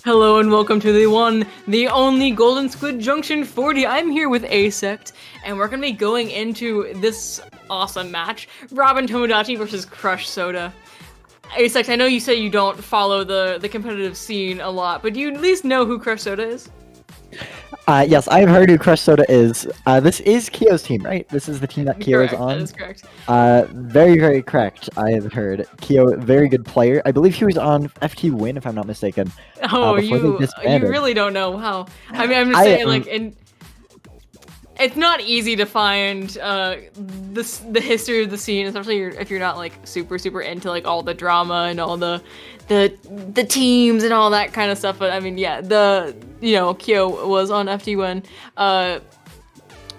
Hello and welcome to the one, the only Golden Squid Junction 40. I'm here with Asect, and we're going to be going into this awesome match, Robbe and Tomodachi versus Crush Soda. Asect, I know you say you don't follow the competitive scene a lot, but do you at least know who Crush Soda is? Yes, I've heard who Crush Soda is. This is Kyo's team, right? This is the team that Kyo is on. That is correct. Very, very correct. I have heard Kyo, very good player. I believe he was on FT Win, if I'm not mistaken. Oh, you really don't know. Wow. I mean, I'm just saying, it's not easy to find the history of the scene, especially if you're not like super into like all the drama and all the teams and all that kind of stuff. But I mean, yeah, Kyo was on FT1,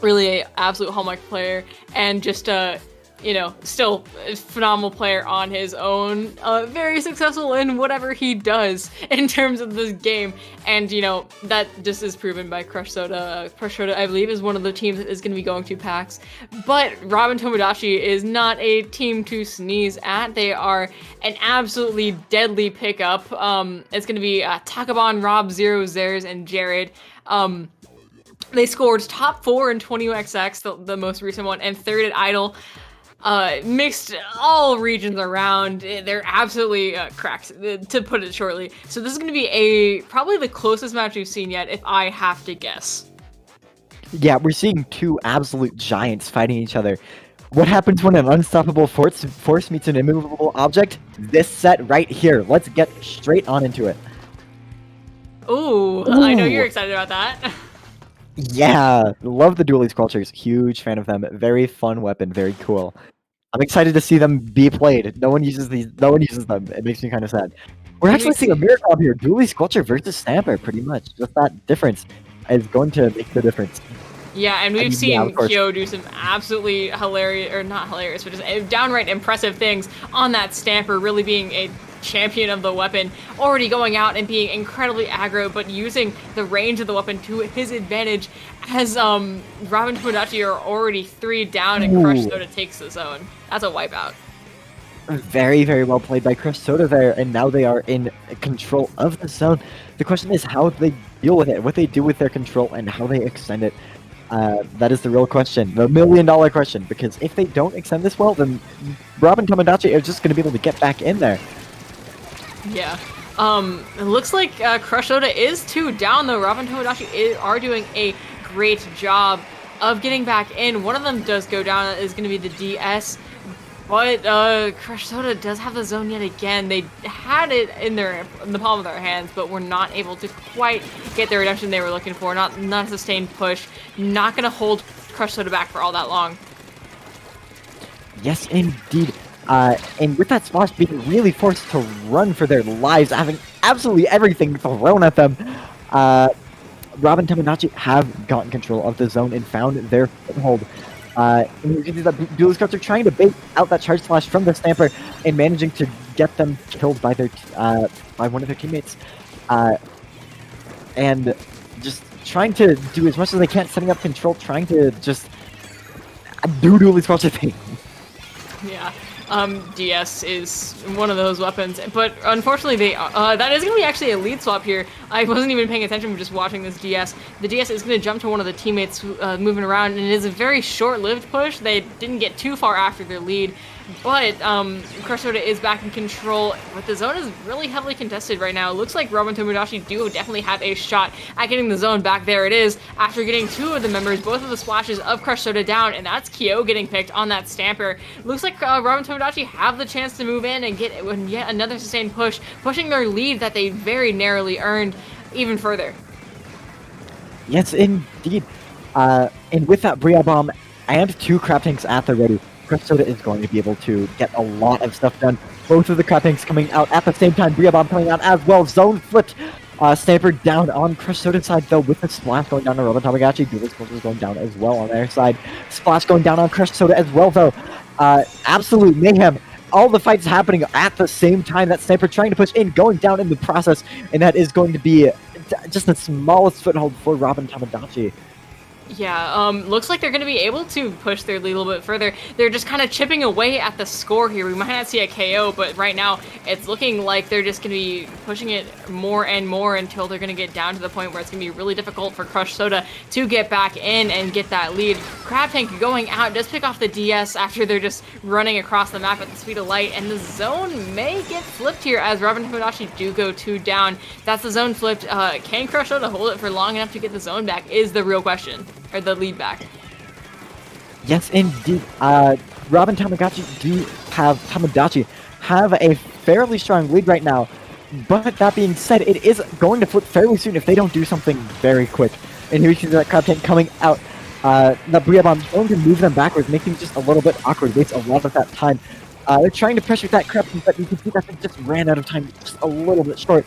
really an absolute hallmark player, and just still a phenomenal player on his own, very successful in whatever he does in terms of this game, and that just is proven by Crush Soda. Crush Soda, I believe, is one of the teams that is going to be going to PAX, but Robbe and Tomodachi is not a team to sneeze at. They are an absolutely deadly pickup. It's going to be Takabon, Rob, Zero, Zares, and Jared. They scored top 4 in 20XX, the most recent one, and 3rd at Idol. Mixed all regions around. They're absolutely cracked, to put it shortly. So this is going to be probably the closest match we've seen yet, if I have to guess. Yeah, we're seeing two absolute giants fighting each other. What happens when an unstoppable force meets an immovable object? This set right here. Let's get straight on into it. Ooh. I know you're excited about that. Yeah, love the dually squelchers. Huge fan of them. Very fun weapon. Very cool. I'm excited to see them be played. No one uses these. No one uses them. It makes me kind of sad. We're actually seeing a mirror comp here. Dually squelcher versus Stamper, pretty much. Just that difference is going to make the difference. Yeah, and we've seen Kyo do some absolutely hilarious, or not hilarious, but just downright impressive things on that Stamper, really being a champion of the weapon, already going out and being incredibly aggro, but using the range of the weapon to his advantage, as Robbe and Tomodachi are already 3 down and Crush Soda takes the zone. That's a wipeout. Very, very well played by Crush Soda there, and now they are in control of the zone. The question is how they deal with it, what they do with their control, and how they extend it. That is the real question, the $1 million question, because if they don't extend this well, then Robbe and Tomodachi are just going to be able to get back in there. Yeah. It looks like Crush Soda is 2 down, though. Robbe and Tomodachi are doing a great job of getting back in. One of them does go down. That is going to be the DS. But Crush Soda does have the zone yet again. They had it in the palm of their hands, but were not able to quite get the redemption they were looking for. Not a sustained push. Not going to hold Crush Soda back for all that long. Yes, indeed. And with that Splash being really forced to run for their lives, having absolutely everything thrown at them, Robbe and Tomodachi have gotten control of the zone and found their foothold. And you can see that Dual Scouts are trying to bait out that Charge Splash from the Stamper and managing to get them killed by their by one of their teammates. And just trying to do as much as they can, setting up control, trying to just do Dual Scouts thing. Yeah. DS is one of those weapons, but unfortunately that is going to be actually a lead swap here. I wasn't even paying attention, I'm just watching this DS. The DS is going to jump to one of the teammates moving around, and it is a very short-lived push. They didn't get too far after their lead, but Crush Soda is back in control, but the zone is really heavily contested right now. It looks like Robbe and Tomodachi do definitely have a shot at getting the zone back. There it is, after getting 2 of the members, both of the splashes of Crush Soda down, and that's Kyo getting picked on that Stamper. Looks like Robbe and Tomodachi have the chance to move in and get yet another sustained push, pushing their lead that they very narrowly earned even further. Yes, indeed. And with that Bria Bomb and 2 crab tanks at the ready, Crush Soda is going to be able to get a lot of stuff done. Both of the crab tanks coming out at the same time, Bria Bomb coming out as well. Zone flipped. Stamper down on Crush Soda's side, though, with the Splash going down to Robbe and Tomodachi. Dual Squelchers going down as well on their side. Splash going down on Crush Soda as well, though. Absolute mayhem. All the fights happening at the same time. That Stamper trying to push in, going down in the process, and that is going to be just the smallest foothold for Robbe and Tomodachi. Yeah, looks like they're going to be able to push their lead a little bit further. They're just kind of chipping away at the score here. We might not see a KO, but right now it's looking like they're just going to be pushing it more and more until they're going to get down to the point where it's going to be really difficult for Crush Soda to get back in and get that lead. Crab Tank going out does pick off the DS after they're just running across the map at the speed of light, and the zone may get flipped here as Robbe and Tomodachi do go 2 down. That's the zone flipped. Can Crush Soda hold it for long enough to get the zone back is the real question. Or the lead back. Yes, indeed. Robbe and Tomodachi have a fairly strong lead right now. But that being said, it is going to flip fairly soon if they don't do something very quick. And here you see that Crab Tank coming out. The Bria Bomb is going to move them backwards, making it just a little bit awkward. Wastes a lot of that time. They're trying to pressure that Crab Tank, but you can see that they just ran out of time just a little bit short.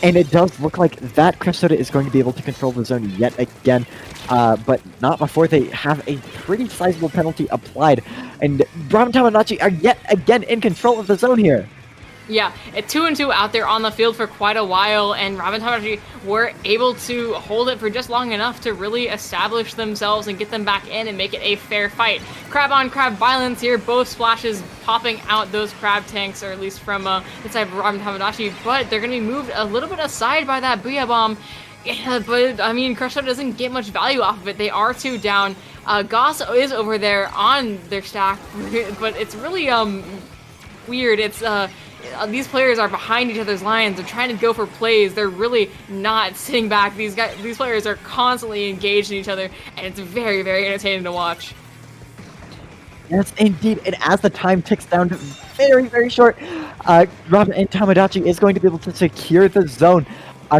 And it does look like that Crush Soda is going to be able to control the zone yet again, but not before they have a pretty sizable penalty applied. And Robbe and Tomodachi are yet again in control of the zone here. Yeah, at 2-2 out there on the field for quite a while, and Robbe and Tomodachi were able to hold it for just long enough to really establish themselves and get them back in and make it a fair fight. Crab on crab violence here, both splashes popping out those crab tanks, or at least from inside Robbe and Tomodachi, but they're going to be moved a little bit aside by that Booyah Bomb. Yeah, but I mean, Crush Soda doesn't get much value off of it. They are 2 down. Goss is over there on their stack, but it's really weird. It's these players are behind each other's lines. They're trying to go for plays. They're really not sitting back. These players are constantly engaged in each other, and it's very, very entertaining to watch. Yes, indeed. And as the time ticks down to very, very short, Robbe and Tomodachi is going to be able to secure the zone.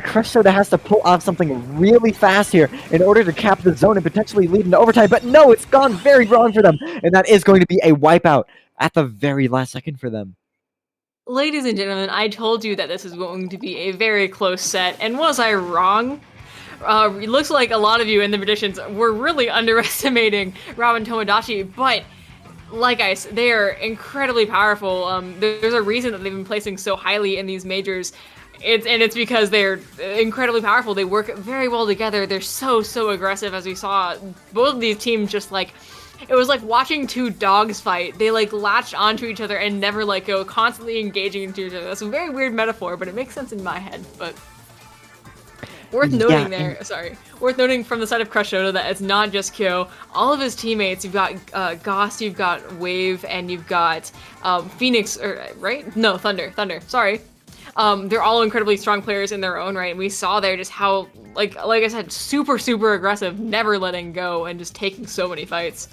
Crush Soda has to pull off something really fast here in order to cap the zone and potentially lead into overtime. But no, it's gone very wrong for them. And that is going to be a wipeout at the very last second for them. Ladies and gentlemen, I told you that this is going to be a very close set, and was I wrong? It looks like a lot of you in the predictions were really underestimating Robbe and Tomodachi, but like I said, they are incredibly powerful. There's a reason that they've been placing so highly in these majors. It's because they're incredibly powerful. They work very well together. They're so aggressive, as we saw. Both of these teams just like, it was like watching 2 dogs fight. They like latched onto each other and never let go, constantly engaging into each other. That's a very weird metaphor, but it makes sense in my head. But worth noting worth noting from the side of Crush Soda that it's not just Kyo. All of his teammates, you've got Goss, you've got Wave, and you've got Phoenix, right? No, Thunder, sorry. They're all incredibly strong players in their own right, and we saw there just how, like I said, super aggressive, never letting go, and just taking so many fights.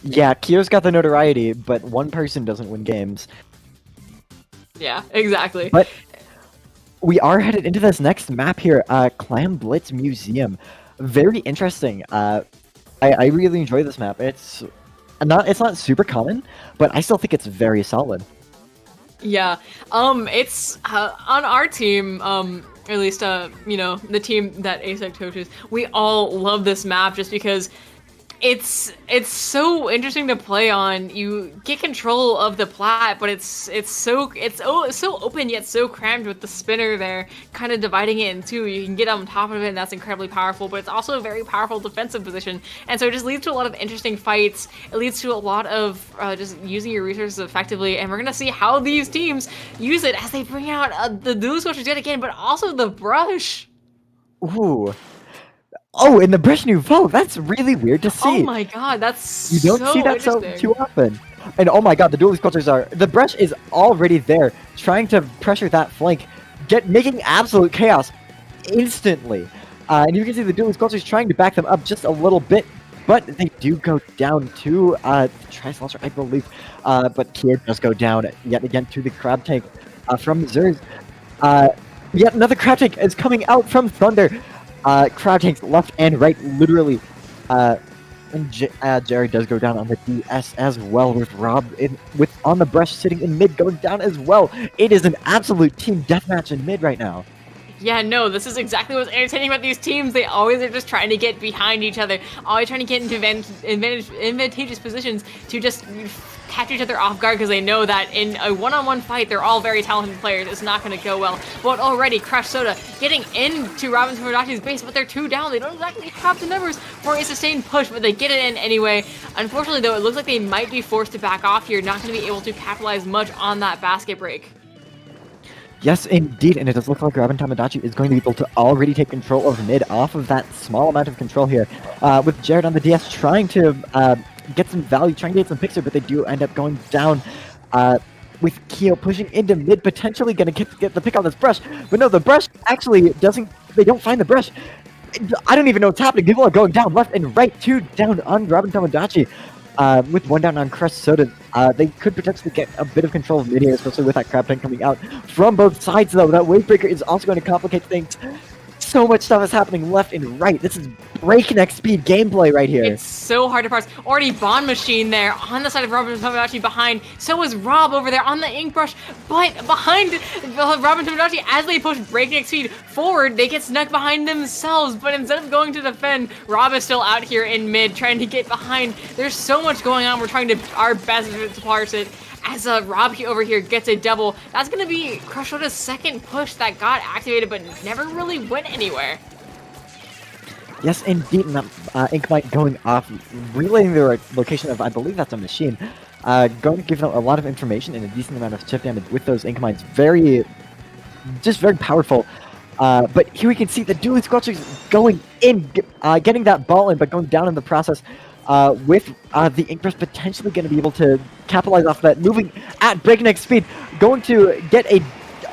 Yeah, Kyo's got the notoriety, but one person doesn't win games. Yeah, exactly. But we are headed into this next map here, Clam Blitz Museum. Very interesting. I really enjoy this map. It's not super common, but I still think it's very solid. Yeah, it's on our team, at least you know, the team that ASEC coaches, we all love this map just because it's so interesting to play on. You get control of the plat, but it's so open yet so crammed with the spinner there, kind of dividing it in 2. You can get on top of it, and that's incredibly powerful, but it's also a very powerful defensive position, and so it just leads to a lot of interesting fights. It leads to a lot of just using your resources effectively, and we're gonna see how these teams use it as they bring out the dual switchers yet again, but also the brush. Ooh. Oh, in the Brush Nouveau, that's really weird to see. Oh my god, that's You don't see that so too often. And oh my god, the duelist cultures are... The Brush is already there, trying to pressure that flank, making absolute chaos instantly. And you can see the duelist cultures trying to back them up just a little bit, but they do go down to Tri-Slaughter, I believe. But Kier does go down yet again to the Crab Tank from Zers. Yet another Crab Tank is coming out from Thunder. Crab Tanks left and right, literally. And Jerry does go down on the DS as well, with Rob on the Brush sitting in mid going down as well. It is an absolute team deathmatch in mid right now. Yeah, no, this is exactly what's entertaining about these teams. They always are just trying to get behind each other, always trying to get into advantageous positions to just catch each other off guard because they know that in a one-on-one fight, they're all very talented players. It's not going to go well. But already, Crush Soda getting into Robbe and Tomodachi's base, but they're 2 down. They don't exactly have the numbers for a sustained push, but they get it in anyway. Unfortunately, though, it looks like they might be forced to back off here, not going to be able to capitalize much on that basket break. Yes, indeed, and it does look like Robbe and Tomodachi is going to be able to already take control of mid off of that small amount of control here, with Jared on the DS trying to get some value, trying to get some picks here, but they do end up going down, with Kyo pushing into mid, potentially going to get the pick on this brush, but no, the brush actually doesn't, they don't find the brush. I don't even know what's happening. People are going down left and right, 2 down on Robbe and Tomodachi. With 1 down on Crush Soda, they could potentially get a bit of control of mid here, especially with that crab tank coming out from both sides, though. That wave breaker is also going to complicate things. So much stuff is happening left and right. This is breakneck speed gameplay right here. It's so hard to parse. Already Bond Machine there on the side of Robbe and Tomodachi behind. So is Rob over there on the ink brush. But behind Robbe and Tomodachi, as they push breakneck speed forward, they get snuck behind themselves. But instead of going to defend, Rob is still out here in mid trying to get behind. There's so much going on. We're trying to our best to parse it. As Rob over here gets a double, that's going to be Crush Soda's second push that got activated but never really went anywhere. Yes, indeed, and that ink mite going off, relaying the location of, I believe that's a machine, going to give them a lot of information and a decent amount of chip damage with those ink mites. Very powerful. But here we can see the dueling squelchers going in, getting that ball in, but going down in the process. With the ink brush potentially going to be able to capitalize off that, moving at breakneck speed, going to get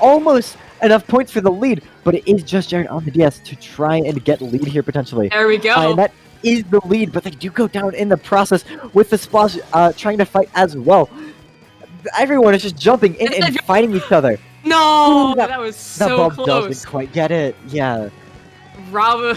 almost enough points for the lead, but it is just Jared on the DS to try and get lead here potentially. There we go. And that is the lead, but they do go down in the process with the splash trying to fight as well. Everyone is just jumping in and fighting each other. No, that was so that ball close. Doesn't quite get it. Yeah. Rob,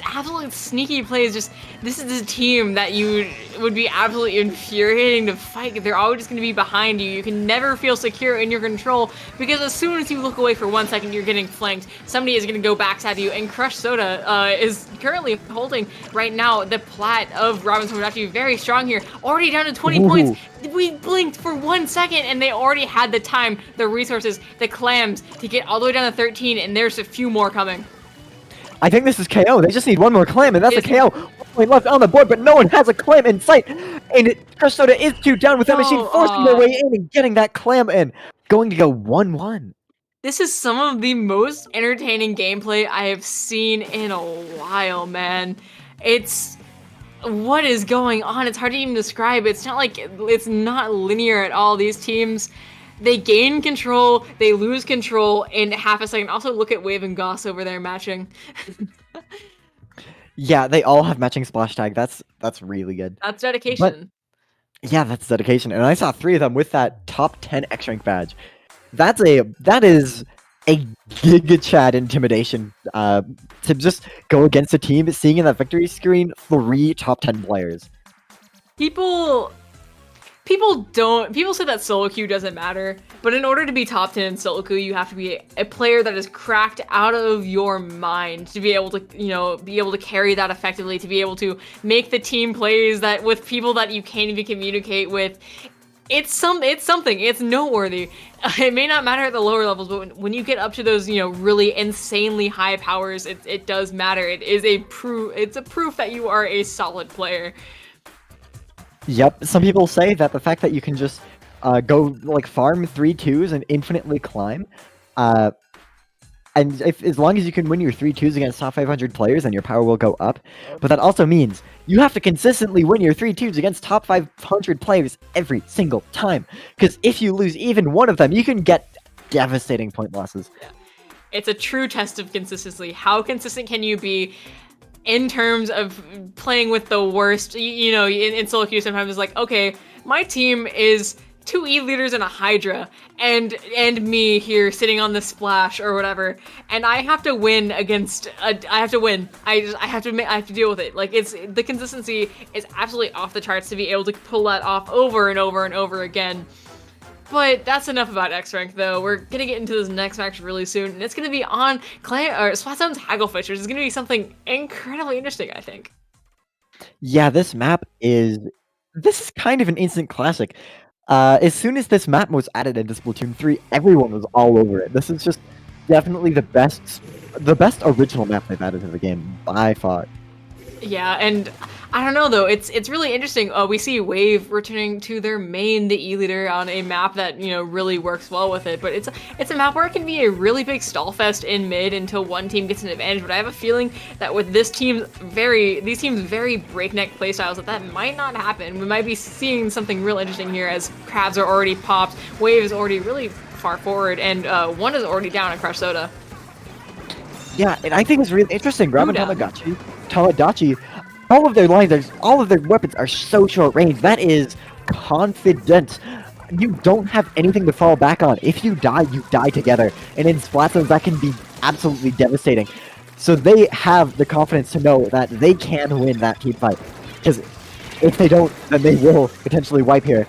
absolute sneaky plays. Just this is a team that you would be absolutely infuriating to fight. They're always just going to be behind you. You can never feel secure in your control because as soon as you look away for 1 second, you're getting flanked. Somebody is going to go backstab you, and Crush Soda is currently holding right now the plat of Robbe and Tomodachi. Very strong here, already down to 20 points. We blinked for 1 second, and they already had the time, the resources, the clams to get all the way down to 13, and there's a few more coming. I think this is KO. They just need 1 more clam, and that's a KO. 1 point left on the board, but no one has a clam in sight. And Crush Soda is 2 down with that machine, forcing their way in and getting that clam in. Going to go 1-1. This is some of the most entertaining gameplay I have seen in a while, man. What is going on? It's hard to even describe. It's not like it's not linear at all. These teams, they gain control, they lose control in half a second. Also, look at Wave and Goss over there matching. Yeah, they all have matching splash tag. That's really good. That's dedication. But, yeah, that's dedication. And I saw 3 of them with that top 10 X rank badge. That is a Giga Chad intimidation to just go against a team seeing in that victory screen 3 top 10 players. People say that solo queue doesn't matter, but in order to be top 10 in solo queue, you have to be a player that is cracked out of your mind to be able to, carry that effectively, to be able to make the team plays that with people that you can't even communicate with. It's something. It's noteworthy. It may not matter at the lower levels, but when you get up to those, really insanely high powers, it does matter. It's a proof that you are a solid player. Yep, some people say that the fact that you can just go farm 3-2s and infinitely climb, and as long as you can win your 3-2s against top 500 players, then your power will go up. But that also means you have to consistently win your 3-2s against top 500 players every single time. Because if you lose even one of them, you can get devastating point losses. Yeah. It's a true test of consistency. How consistent can you be in terms of playing with the worst? In solo queue sometimes it's like, okay, my team is 2 E leaders and a Hydra, and me here sitting on the splash or whatever, and I have to win against. I have to win. I have to deal with it. The consistency is absolutely off the charts to be able to pull that off over and over and over again. But that's enough about X rank, though. We're gonna get into this next match really soon, and it's gonna be on Splatzone's Hagglefish, which is gonna be something incredibly interesting, I think. Yeah, this is kind of an instant classic. As soon as this map was added into Splatoon 3, everyone was all over it. This is just definitely the best original map they've added to the game by far. Yeah, and I don't know though. It's really interesting. We see Wave returning to their main, the E leader, on a map that really works well with it. But it's a map where it can be a really big stall fest in mid until one team gets an advantage. But I have a feeling that with these teams' very breakneck playstyles, that might not happen. We might be seeing something real interesting here as crabs are already popped, Wave is already really far forward, and one is already down at Crush Soda. Yeah, and I think it's really interesting. Robbe and Tomodachi, all of their lines, all of their weapons are so short range. That is confident. You don't have anything to fall back on. If you die together. And in Splat Zones, that can be absolutely devastating. So they have the confidence to know that they can win that team fight. Because if they don't, then they will potentially wipe here.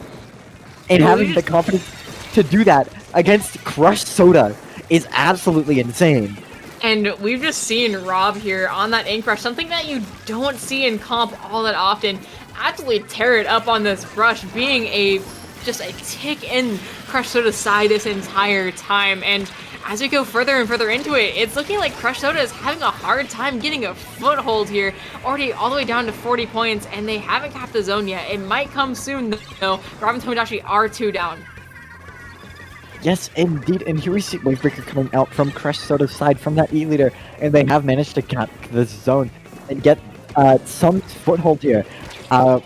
And having the confidence to do that against Crush Soda is absolutely insane. And we've just seen Rob here on that ink rush, something that you don't see in comp all that often, absolutely tear it up on this rush, being just a tick in Crush Soda's side this entire time. And as we go further and further into it, it's looking like Crush Soda is having a hard time getting a foothold here, already all the way down to 40 points, and they haven't capped the zone yet. It might come soon though. Robbe and Tomodachi are 2 down. Yes, indeed, and here we see Wavebreaker coming out from Crush Soda's side from that E leader, and they have managed to cap this zone and get some foothold here. And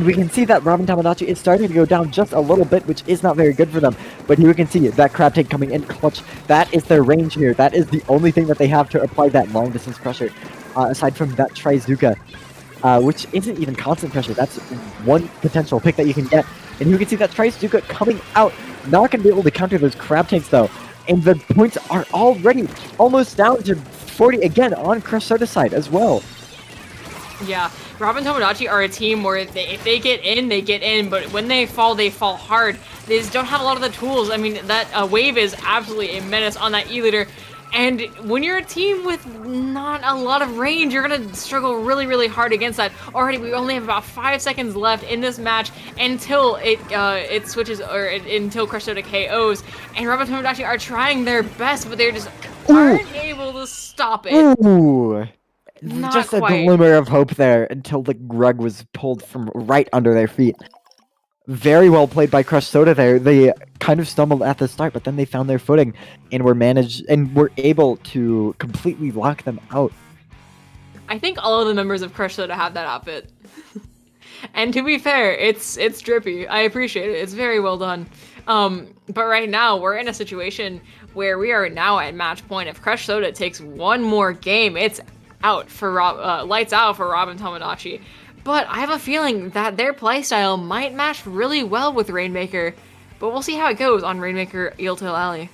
we can see that Robbe and Tomodachi is starting to go down just a little bit, which is not very good for them. But here we can see that crab tank coming in clutch. That is their range here. That is the only thing that they have to apply that long distance pressure, aside from that Trizuka, which isn't even constant pressure. That's one potential pick that you can get. And you can see that Trizuka coming out. Not going to be able to counter those crab tanks though. And the points are already almost down to 40 again on Crush Soda's side as well. Yeah, Robbe and Tomodachi are a team where if they get in, they get in, but when they fall hard. They just don't have a lot of the tools. I mean, that Wave is absolutely a menace on that E-leader. And when you're a team with not a lot of range, you're gonna struggle really, really hard against that. Already, we only have about 5 seconds left in this match until it switches, or until Crush Soda KOs. And Robbe and Tomodachi are trying their best, but they're just aren't able to stop it. Ooh. Not just quite. A glimmer of hope there until the rug was pulled from right under their feet. Very well played by Crush Soda there. They kind of stumbled at the start, but then they found their footing and were able to completely lock them out. I think all of the members of Crush Soda have that outfit. And to be fair, it's drippy. I appreciate it. It's very well done. But right now, we're in a situation where we are now at match point. If Crush Soda takes one more game, it's out for lights out for Robbe and Tomodachi. But I have a feeling that their playstyle might match really well with Rainmaker. But we'll see how it goes on Rainmaker Eeltail Alley.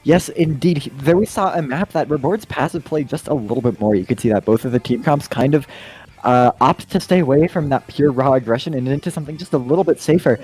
Yes, indeed. There we saw a map that rewards passive play just a little bit more. You could see that both of the team comps kind of opt to stay away from that pure raw aggression and into something just a little bit safer.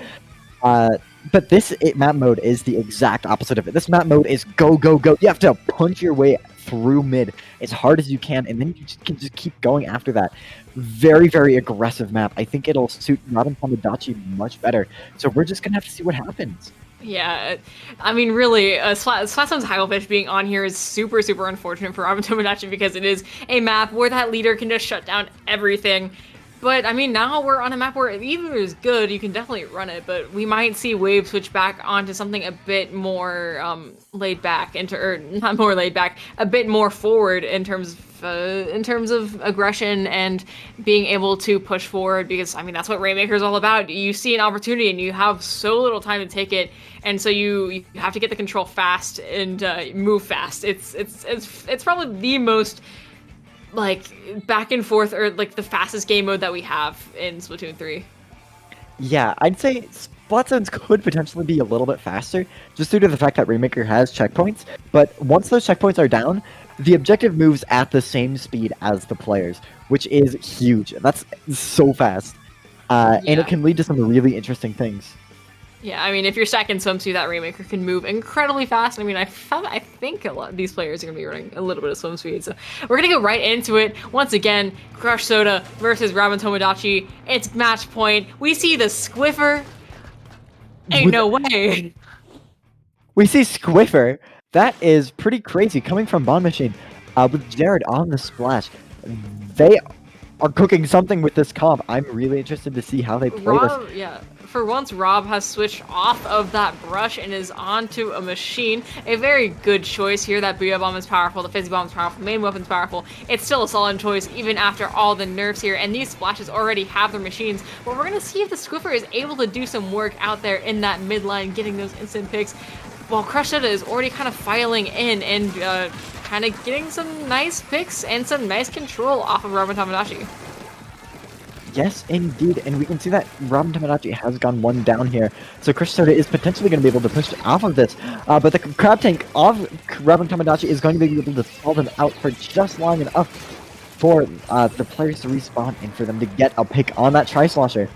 But this map mode is the exact opposite of it. This map mode is go, go, go. You have to punch your way through mid as hard as you can, and then you can just keep going after that. Very, very aggressive map. I think it'll suit Robbe and Tomodachi much better. So we're just going to have to see what happens. Yeah, I mean, really, Splatzone's Hagglefish being on here is super, super unfortunate for Robbe and Tomodachi because it is a map where that leader can just shut down everything. But, I mean, now we're on a map where either is good, you can definitely run it, but we might see Wave switch back onto something a bit more laid back, or not more laid back, a bit more forward in terms of aggression and being able to push forward, because, I mean, that's what Rainmaker is all about. You see an opportunity and you have so little time to take it, and so you have to get the control fast and move fast. It's probably the most like back and forth, or like the fastest game mode that we have in Splatoon 3. Yeah, I'd say Splat Zones could potentially be a little bit faster, just due to the fact that Rainmaker has checkpoints, but once those checkpoints are down, the objective moves at the same speed as the players, which is huge. That's so fast. And it can lead to some really interesting things. Yeah, I mean, if you're stacking swimsuit, that Rainmaker can move incredibly fast. I mean, I think a lot of these players are going to be running a little bit of swim speed. So we're going to go right into it. Once again, Crush Soda versus Robbe and Tomodachi. It's match point. We see the Squiffer. Ain't no way. We see Squiffer. That is pretty crazy coming from Bond Machine. With Jared on the splash. They are cooking something with this comp. I'm really interested to see how they play this. Yeah. For once, Robbe has switched off of that brush and is onto a machine. A very good choice here. That Booyah Bomb is powerful, the Fizzy Bomb is powerful, main weapon's powerful. It's still a solid choice even after all the nerfs here, and these splashes already have their machines. But we're going to see if the Squiffer is able to do some work out there in that mid line, getting those instant picks, while Crush Soda is already kind of filing in and kind of getting some nice picks and some nice control off of Robbe and Tomodachi. Yes, indeed, and we can see that Robbe and Tomodachi has gone one down here, so Crush Soda is potentially going to be able to push off of this, but the Crab Tank of Robbe and Tomodachi is going to be able to stall them out for just long enough for the players to respawn and for them to get a pick on that Tri-Slosher.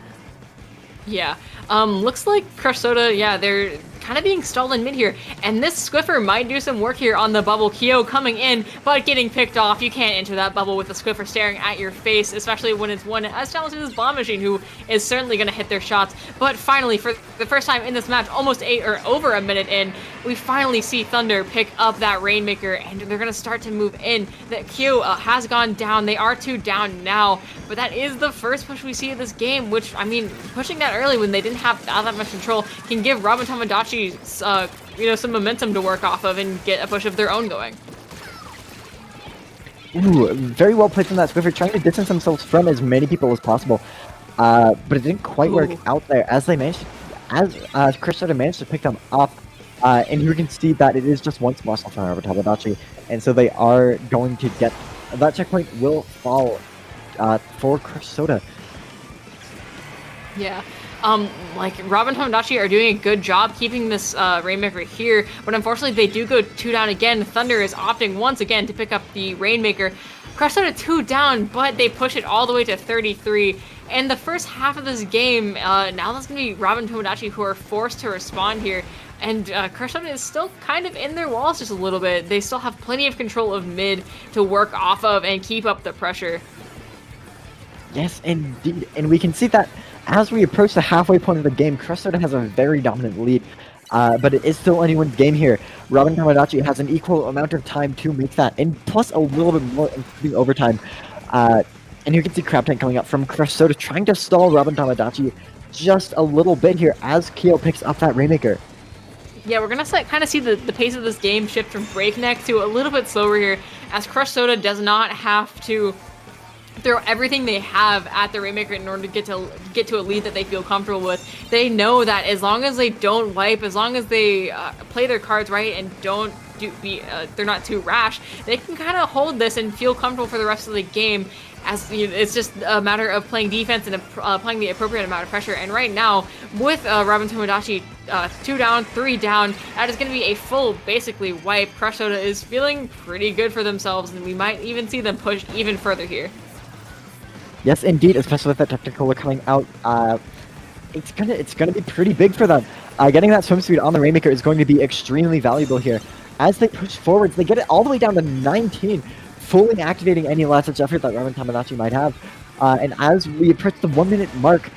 Yeah, looks like Crush Soda, yeah, they're kind of being stalled in mid here, and this Squiffer might do some work here on the bubble. Kyo coming in, but getting picked off. You can't enter that bubble with the Squiffer staring at your face, especially when it's one as talented as Bomb Machine, who is certainly going to hit their shots. But finally, for the first time in this match, almost over a minute in, we finally see Thunder pick up that Rainmaker, and they're going to start to move in. That Kyo has gone down. They are 2 down now, but that is the first push we see of this game, which, I mean, pushing that early when they didn't have that much control can give Robbe and Tomodachi some momentum to work off of and get a push of their own going. Ooh, very well played from that Squiffer, trying to distance themselves from as many people as possible. But it didn't quite work out there as they managed, as Crush Soda managed to pick them up. And you can see that it is just one splash off of Tomodachi, and so they are going to get that checkpoint will fall for Crush Soda. Yeah. Like, Robbe and Tomodachi are doing a good job keeping this Rainmaker here, but unfortunately they do go 2 down again. Thunder is opting once again to pick up the Rainmaker. Crush Soda 2 down, but they push it all the way to 33. And the first half of this game, now that's going to be Robbe and Tomodachi who are forced to respond here. And Crush Soda is still kind of in their walls just a little bit. They still have plenty of control of mid to work off of and keep up the pressure. Yes, indeed. And we can see that as we approach the halfway point of the game, Crush Soda has a very dominant lead, but it is still anyone's game here. Robbe and Tomodachi has an equal amount of time to make that, and plus a little bit more, including overtime. And you can see Crab Tank coming up from Crush Soda, trying to stall Robbe and Tomodachi just a little bit here as Kyo picks up that Rainmaker. Yeah, we're going to kind of see the pace of this game shift from breakneck to a little bit slower here, as Crush Soda does not have to throw everything they have at the Rainmaker in order to get to a lead that they feel comfortable with. They know that as long as they don't wipe, as long as they play their cards right and don't they're not too rash, they can kind of hold this and feel comfortable for the rest of the game. As it's just a matter of playing defense and applying the appropriate amount of pressure. And right now, with Robbe and Tomodachi 2 down, 3 down, that is going to be a full, basically, wipe. Crush Soda is feeling pretty good for themselves, and we might even see them push even further here. Yes, indeed, especially with that Technicolor coming out. It's gonna be pretty big for them. Getting that swim speed on the Rainmaker is going to be extremely valuable here. As they push forwards, they get it all the way down to 19. Fully activating any last-ditch effort that Robbe and Tomodachi might have. And as we approach the 1-minute mark,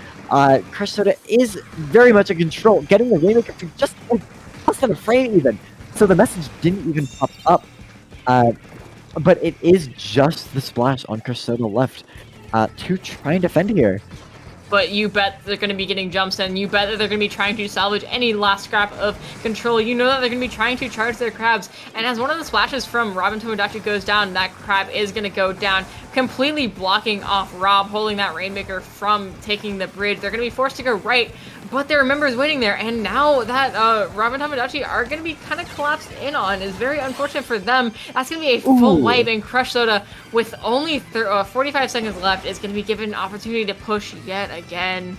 Crush Soda is very much in control, getting the Rainmaker for just less than a frame even. So the message didn't even pop up. But it is just the splash on Crush Soda left to try and defend here. But you bet they're going to be getting jumps, and you bet that they're going to be trying to salvage any last scrap of control. You know that they're going to be trying to charge their crabs, and as one of the splashes from Robbe and Tomodachi goes down, that crab is going to go down, completely blocking off Robbe, holding that Rainmaker from taking the bridge. They're going to be forced to go right, but their members waiting there, and now that Robbe and Tomodachi are going to be kind of collapsed in on is very unfortunate for them. That's going to be a full wipe, and Crush Soda, with only 45 seconds left, is going to be given an opportunity to push yet again.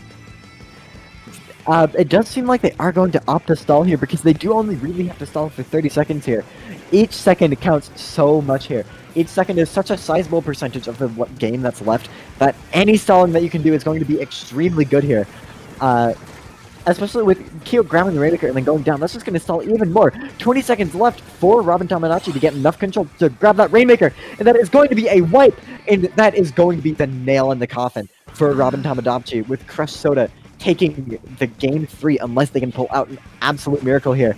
It does seem like they are going to opt to stall here because they do only really have to stall for 30 seconds here. Each second counts so much here. Each second is such a sizable percentage of the game that's left that any stalling that you can do is going to be extremely good here. especially with Kyo grabbing the Rainmaker and then going down. That's just going to stall even more. 20 seconds left for Robbe and Tomodachi to get enough control to grab that Rainmaker, and that is going to be a wipe, and that is going to be the nail in the coffin for Robbe and Tomodachi, with Crush Soda taking the game 3 unless they can pull out an absolute miracle here.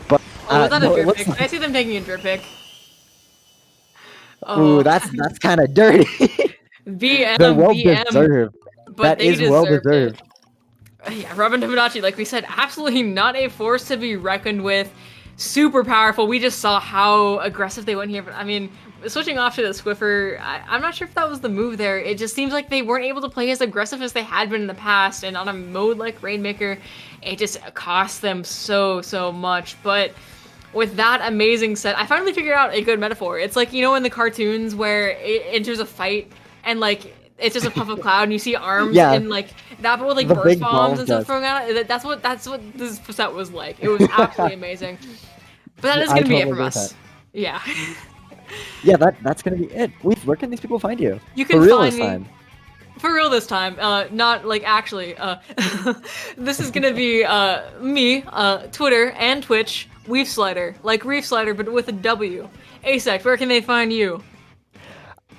But was that a drip pick? I see them taking a drip pick. Ooh, that's kind of dirty. BM, They're well BM, deserved. But that is well deserved. Yeah, Robbe and Tomodachi, like we said, absolutely not a force to be reckoned with. Super powerful. We just saw how aggressive they went here. But I mean, switching off to the Swiffer, I'm not sure if that was the move there. It just seems like they weren't able to play as aggressive as they had been in the past. And on a mode like Rainmaker, it just cost them so much. But with that amazing set, I finally figured out a good metaphor. It's like, you know, in the cartoons where it enters a fight and like it's just a puff of cloud and you see arms and like that, but with like burst bombs and stuff thrown out. That's what this set was like. It was absolutely amazing. But that is gonna be it from us. Yeah. Yeah, that's gonna be it. Where can these people find you? You can For real find this me. time. For real this time, not like actually. This is gonna be me, Twitter and Twitch, Weave Slider, like Reef Slider, but with a W. Asect, where can they find you?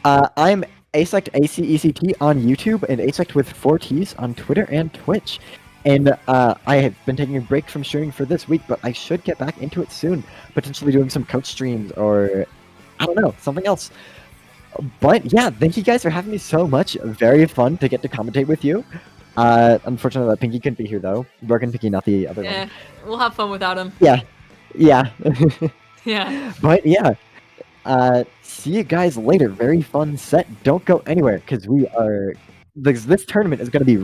I'm Asect, ACECT on YouTube, and Asect with 4 T's on Twitter and Twitch. And I have been taking a break from streaming for this week, but I should get back into it soon. Potentially doing some coach streams or, I don't know, something else. But yeah, thank you guys for having me so much. Very fun to get to commentate with you. Unfortunately, that Pinky couldn't be here though. Broken Pinky, not the other one. We'll have fun without him. Yeah. Yeah. But yeah. See you guys later. Very fun set. Don't go anywhere because this tournament is going to be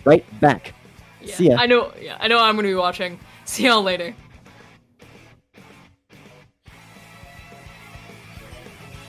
right back. Yeah, See ya. I know I'm going to be watching. See y'all later.